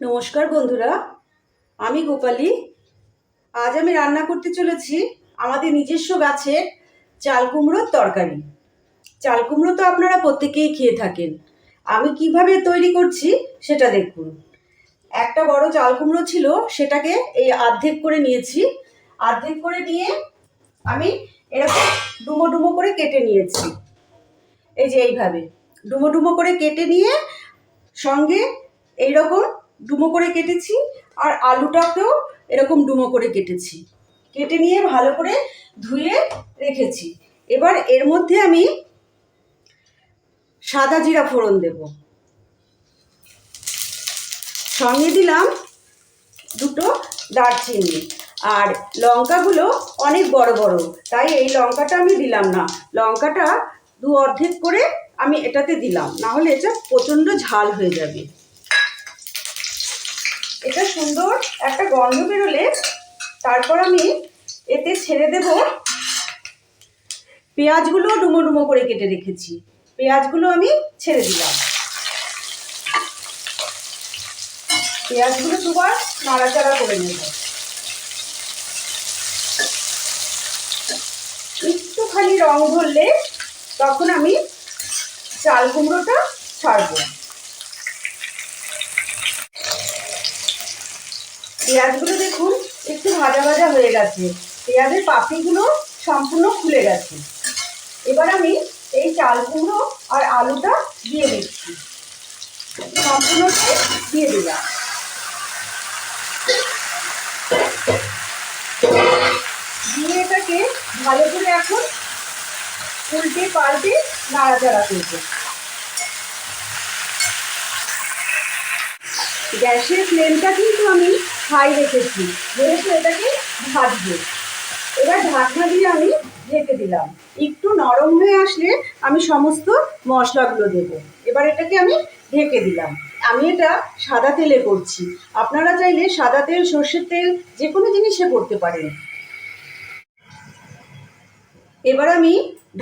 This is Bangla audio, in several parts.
নমস্কার বন্ধুরা, আমি গোপালী। আজ আমি রান্না করতে চলেছি আমাদের নিজস্ব গাছের চাল কুমড়োর তরকারি। চাল কুমড়ো তো আপনারা প্রত্যেকেই খেয়ে থাকেন। আমি কিভাবে তৈরি করছি সেটা দেখুন। একটা বড় চাল কুমড়ো ছিল, সেটাকে এই অর্ধেক করে নিয়েছি। অর্ধেক করে নিয়ে আমি এরকম ডুমো ডুমো করে কেটে নিয়েছি। এই যে এইভাবে ডুমো ডুমো করে কেটে নিয়ে সঙ্গে এইরকম ডুমো করে কেটেছি, আর আলুটাকেও এরকম ডুমো করে কেটেছি। কেটে নিয়ে ভালো করে ধুয়ে রেখেছি। এবার এর মধ্যে আমি সাদা জিরা ফোড়ন দেব। সঙ্গে দিলাম দুটো দারচিনি। আর লঙ্কাগুলো অনেক বড় বড়, তাই এই লঙ্কাটা আমি দিলাম না। লঙ্কাটা দু অর্ধেক করে আমি এটাতে দিলাম, না হলে এটা প্রচণ্ড ঝাল হয়ে যাবে। এটা সুন্দর একটা গন্ধ বেরোলে তারপর আমি এতে ছেড়ে দেব পেঁয়াজগুলো। ডুমো ডুমো করে কেটে রেখেছি, পেঁয়াজগুলো আমি ছেড়ে দিলাম। পেঁয়াজগুলো দুবার নাড়াচাড়া করে নেব। একটুখানি রং ধরলে তখন আমি চাল কুমড়োটা ছাড়বো। পেঁয়াজগুলো দেখুন একটু ভাজা ভাজা হয়ে গেছে, পেঁয়াজের পাপড়িগুলো সম্পূর্ণ খুলে গেছে। এবার আমি এই চাল কুমড়ো আর আলুটা দিয়ে দিচ্ছি, সম্পূর্ণটাই দিয়ে দিলাম। দিয়ে এটাকে ভালো করে এখন উল্টে পাল্টে নাড়াচাড়া করবো। গ্যাসের ফ্লেমটা কিন্তু আমি হাই রেখেছি, যেহেতু এটাকে ভাজবো। এবার ঢাকনা দিয়ে আমি ঢেকে দিলাম। একটু নরম হয়ে আসলে আমি সমস্ত মশলাগুলো দেব। এবার এটাকে আমি ঢেকে দিলাম। আমি এটা সাদা তেলে করছি, আপনারা চাইলে সাদা তেল, সর্ষের তেল, যে কোনো জিনিসে করতে পারেন। এবার আমি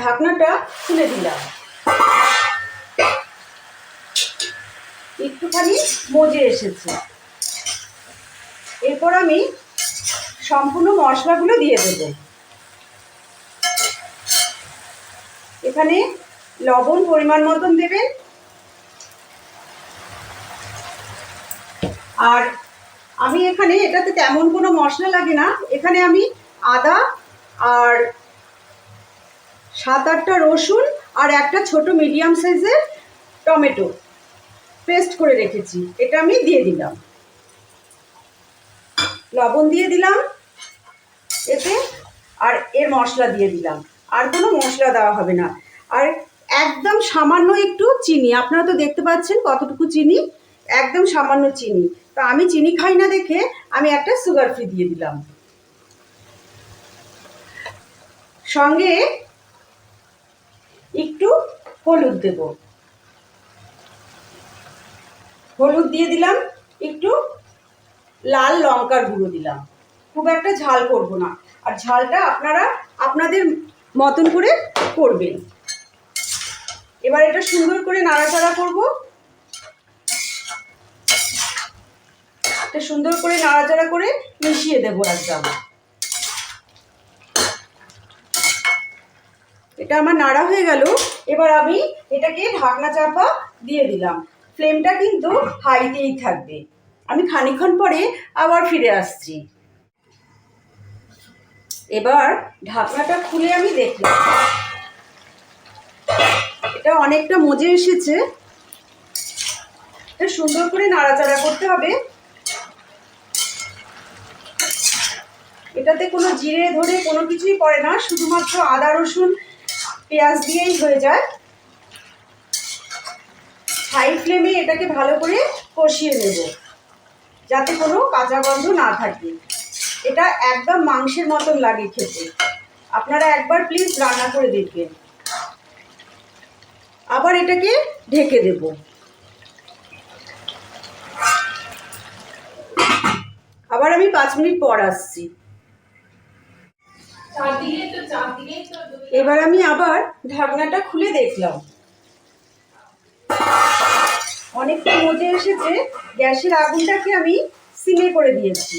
ঢাকনাটা খুলে দিলাম। একটুখানি মজে এসেছে। এরপর আমি সম্পূর্ণ মশলাগুলো দিয়ে দেব। এখানে লবণ পরিমাণ মতন দেবেন। আর আমি এখানে এটাতে তেমন কোনো মশলা লাগে না। এখানে আমি আদা আর 7-8টা রসুন আর একটা ছোট মিডিয়াম সাইজের টমেটো পেস্ট করে রেখেছি, এটা আমি দিয়ে দিলাম। লবণ দিয়ে দিলাম এতে, আর এর মশলা দিয়ে দিলাম। আর কোনো মশলা দেওয়া হবে না। আর একদম সামান্য একটু চিনি, আপনারা তো দেখতে পাচ্ছেন কতটুকু চিনি, একদম সামান্য চিনি। তো আমি চিনি খাই না দেখে আমি একটা সুগার ফ্রি দিয়ে দিলাম। সঙ্গে একটু হলুদ দেব। হলুদ দিয়ে দিলাম, একটু লাল লঙ্কার গুঁড়ো দিলাম। খুব একটা ঝাল করব না, আর ঝালটা আপনারা আপনাদের মতন করে করবেন। এবার এটা সুন্দর করে নাড়াচাড়া করব। এটা সুন্দর করে নাড়াচাড়া করে মিশিয়ে দেবো একদম। এটা আমার নাড়া হয়ে গেল। এবার আমি এটাকে ঢাকনা চাপা দিয়ে দিলাম। ফ্লেমটা কিন্তু হাইতেই থাকবে। আমি খানিকক্ষণ পরে আবার ফিরে আসছি। এবার ঢাকনাটা খুলে আমি দেখলাম, এটা অনেকটা মজে এসেছে। এটা সুন্দর করে নাড়াচাড়া করতে হবে। এটাতে কোনো জিরে ধরে কোনো কিছুই পড়ে না, শুধুমাত্র আদা রসুন পেঁয়াজ দিয়েই হয়ে যায়। হাই ফ্লেমে এটাকে ভালো করে কষিয়ে নেব, যাতে কোনো কাঁচা গন্ধ না থাকে। এটা একদম মাংসের মতন লাগে খেতে। আপনারা একবার প্লিজ রান্না করে দেখবেন। আবার এটাকে ঢেকে দেব। আবার আমি 5 মিনিট পর আসছি। এবার আমি আবার ঢাকনাটা খুলে দেখলাম। অনেকটা মজে এসেছে। গ্যাসের আগুনটাকে আমি সিমে করে দিয়েছি।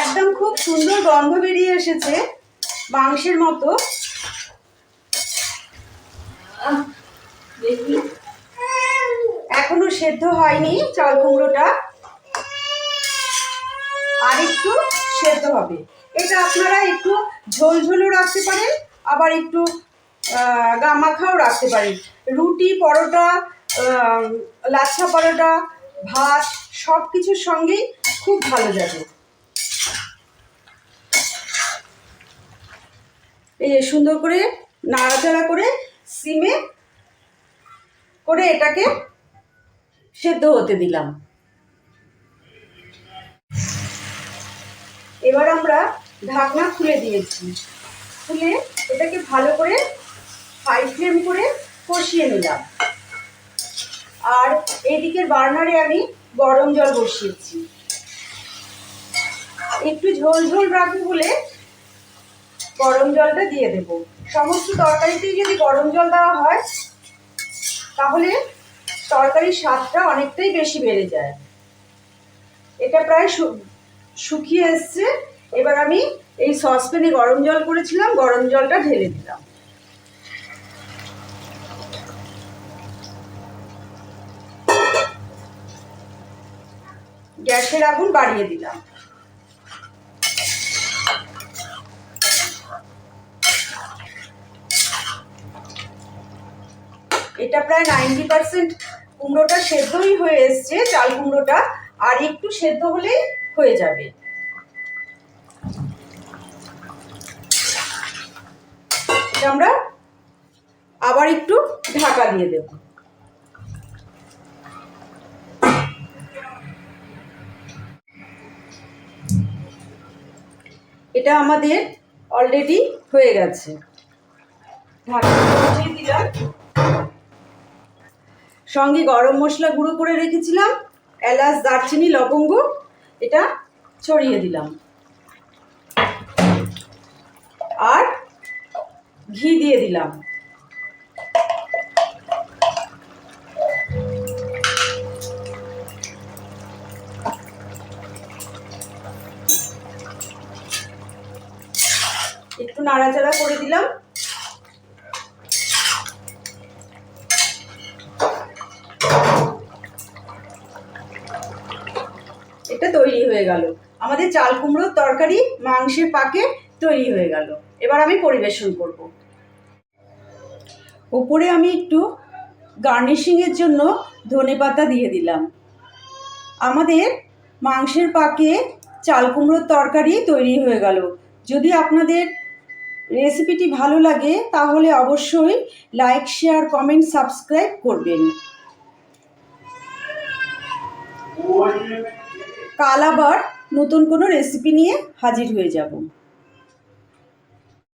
একদম খুব সুন্দর গন্ধ বেরিয়ে এসেছে, মাংসের মতো। এখনো সেদ্ধ হয়নি চাল কুমড়োটা, আর একটু সেদ্ধ হবে। এটা আপনারা একটু ঝোল ঝোলও রাখতে পারেন, আবার একটু গামাখাও রাখতে পারেন। রুটি, পরোটা, লাচ্ছা পরোটা, ভাত সব কিছুর সঙ্গেই খুব ভালো যাবে। এই সুন্দর করে নাড়াচাড়া করে সিমে করে এটাকে সেদ্ধ হতে দিলাম। এবার আমরা ঢাকনা খুলে দিয়েছি। খুলে এটাকে ভালো করে হাই ফ্লেম করে কষিয়ে নিলাম। আর এইদিকের বার্নারে আমি গরম জল বসিয়েছি। একটু ঝোল ঝোল রাখবো বলে গরম জলটা দিয়ে দেব। সমস্ত তরকারিতেই যদি গরম জল দেওয়া হয় তাহলে তরকারির স্বাদটা অনেকটাই বেশি বেড়ে যায়। এটা প্রায় শুকিয়ে এসছে। এবার আমি এই সসপ্যানে গরম জল করেছিলাম, গরম জলটা ঢেলে দিলাম। গ্যাসের আগুন বাড়িয়ে দিলাম। এটা প্রায় 90% কুমড়োটা সেদ্ধই হয়ে এসছে, চাল কুমড়োটা। আর একটু সেদ্ধ হলেই হয়ে যাবে। এটা আমরা আবার একটু ঢাকা দিয়ে দেব। এটা আমাদের অলরেডি হয়ে গেছে। ঢাকা দিয়ে দিলাম। সঙ্গে গরম মশলা গুঁড়ো করে রেখেছিলাম, এলাচ, দারচিনি, লবঙ্গ, এটা ছড়িয়ে দিলাম। আর ঘি দিয়ে দিলাম। একটু নাড়াচাড়া করে দিলাম। এটা তৈরি হয়ে গেল। আমাদের চাল কুমড়োর তরকারি মাংসের পাকে তৈরি হয়ে গেল। এবার আমি পরিবেশন করব। উপরে আমি একটু গার্নিশিংয়ের জন্য ধনেপাতা দিয়ে দিলাম। আমাদের মাংসের পাকে চাল কুমড়োর তরকারি তৈরি হয়ে গেল। যদি আপনাদের রেসিপিটি ভালো লাগে তাহলে অবশ্যই লাইক, শেয়ার, কমেন্ট, সাবস্ক্রাইব করবেন। কাল আবার নতুন কোনো রেসিপি নিয়ে হাজির হয়ে যাব।